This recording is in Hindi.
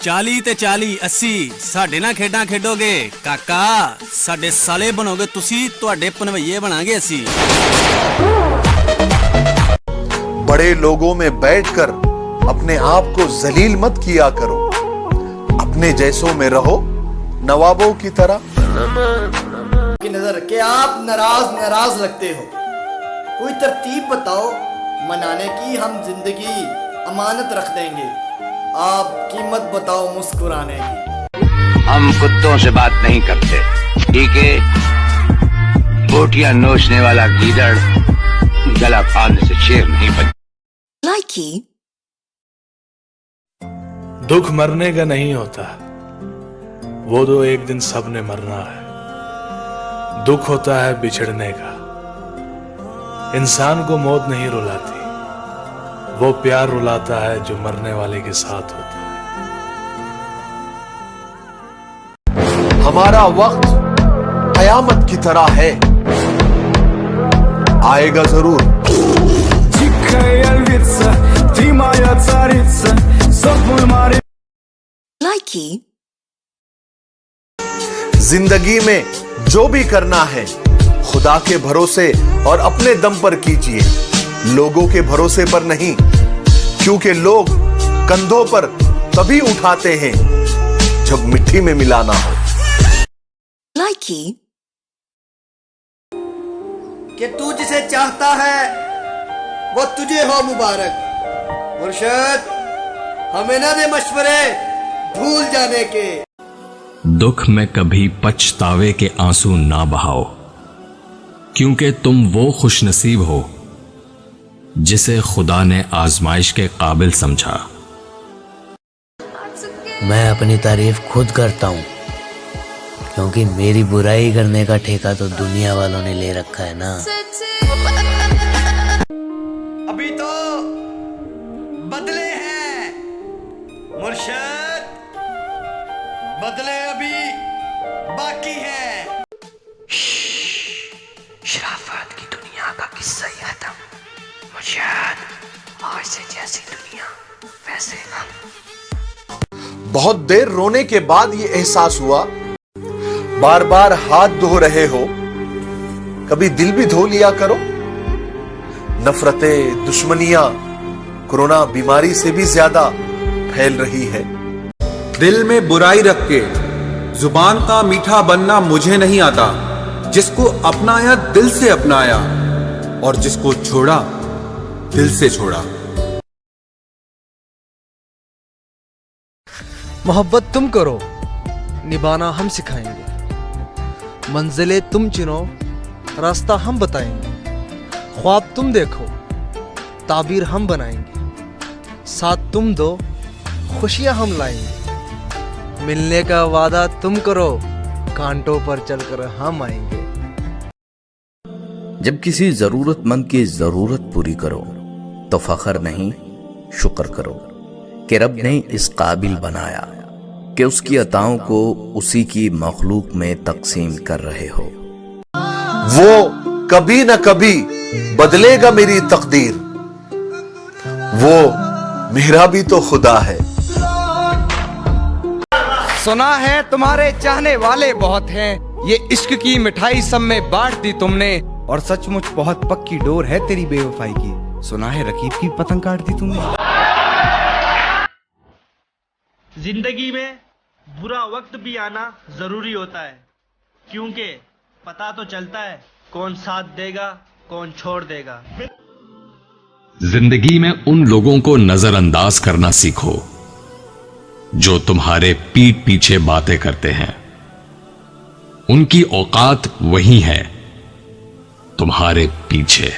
40 ਤੇ 40 80 ਸਾਡੇ ਨਾਲ ਖੇਡਾਂ ਖੇਡੋਗੇ ਕਾਕਾ ਸਾਡੇ ਸਾਲੇ ਬਣੋਗੇ ਤੁਸੀਂ ਤੁਹਾਡੇ ਪਨਵਈਏ ਬਣਾਂਗੇ ਅਸੀਂ। बड़े लोगों में बैठकर अपने आप को जलील मत किया करो, अपने जैसों में रहो नवाबों की तरह। की नजर कि आप नाराज लगते हो, कोई तरतीब बताओ मनाने की, हम जिंदगी अमानत रख देंगे, आप कीमत बताओ मुस्कुराने की। हम कुत्तों से बात नहीं करते, ठीक है? बोटियां नोचने वाला गीदड़ गला फाड़ने से शेर नहीं बन। दुख मरने का नहीं होता, वो तो एक दिन सबने मरना है। दुख होता है बिछड़ने का। इंसान को मौत नहीं रुलाती, वो प्यार रुलाता है जो मरने वाले के साथ होता है। हमारा वक्त कयामत की तरह है, आएगा जरूर। जिंदगी में जो भी करना है खुदा के भरोसे और अपने दम पर कीजिए, लोगों के भरोसे पर नहीं, क्योंकि लोग कंधों पर तभी उठाते हैं जब मिट्टी में मिलाना हो। कि तू जिसे चाहता है वो तुझे हो मुबारक। मुर्शद हमें ना दे मशवरे भूल जाने के। दुख में कभी पछतावे के आंसू ना बहाओ, क्योंकि तुम वो खुशनसीब हो जिसे खुदा ने आजमाइश के काबिल समझा। मैं अपनी तारीफ खुद करता हूँ, क्योंकि मेरी बुराई करने का ठेका तो दुनिया वालों ने ले रखा है ना। अभी तो बदले हैं मुर्शद, बदले अभी बाकी हैं। शराफत की दुनिया का किस्सा ही खत्म। मुर्शद, आज से जैसी दुनिया वैसे हम। बहुत देर रोने के बाद ये एहसास हुआ, बार बार हाथ धो रहे हो, कभी दिल भी धो लिया करो। नफरतें, दुश्मनियां कोरोना बीमारी से भी ज्यादा फैल रही है। दिल में बुराई रख के जुबान का मीठा बनना मुझे नहीं आता। जिसको अपनाया दिल से अपनाया, और जिसको छोड़ा दिल से छोड़ा। मोहब्बत तुम करो, निभाना हम सिखाएंगे। मंजिलें तुम चुनो, रास्ता हम बताएंगे। ख्वाब तुम देखो, ताबीर हम बनाएंगे। साथ तुम दो, खुशियां हम लाएंगे। मिलने का वादा तुम करो, कांटों पर चलकर हम आएंगे। जब किसी जरूरतमंद की जरूरत पूरी करो तो फख्र नहीं शुक्र करो कि रब ने इस काबिल बनाया कि उसकी अताओं को उसी की मखलूक में तकसीम कर रहे हो। वो कभी न कभी बदलेगा मेरी तकदीर, वो मेरा भी तो खुदा है। सुना है तुम्हारे चाहने वाले बहुत हैं, ये इश्क की मिठाई सब में बांट दी तुमने, और सचमुच बहुत पक्की डोर है तेरी बेवफाई की। सुना है रकीब की पतंग काट दी तुमने। जिंदगी में बुरा वक्त भी आना जरूरी होता है, क्योंकि पता तो चलता है कौन साथ देगा कौन छोड़ देगा। जिंदगी में उन लोगों को नजरअंदाज करना सीखो जो तुम्हारे पीठ पीछे बातें करते हैं। उनकी औकात वही है तुम्हारे पीछे।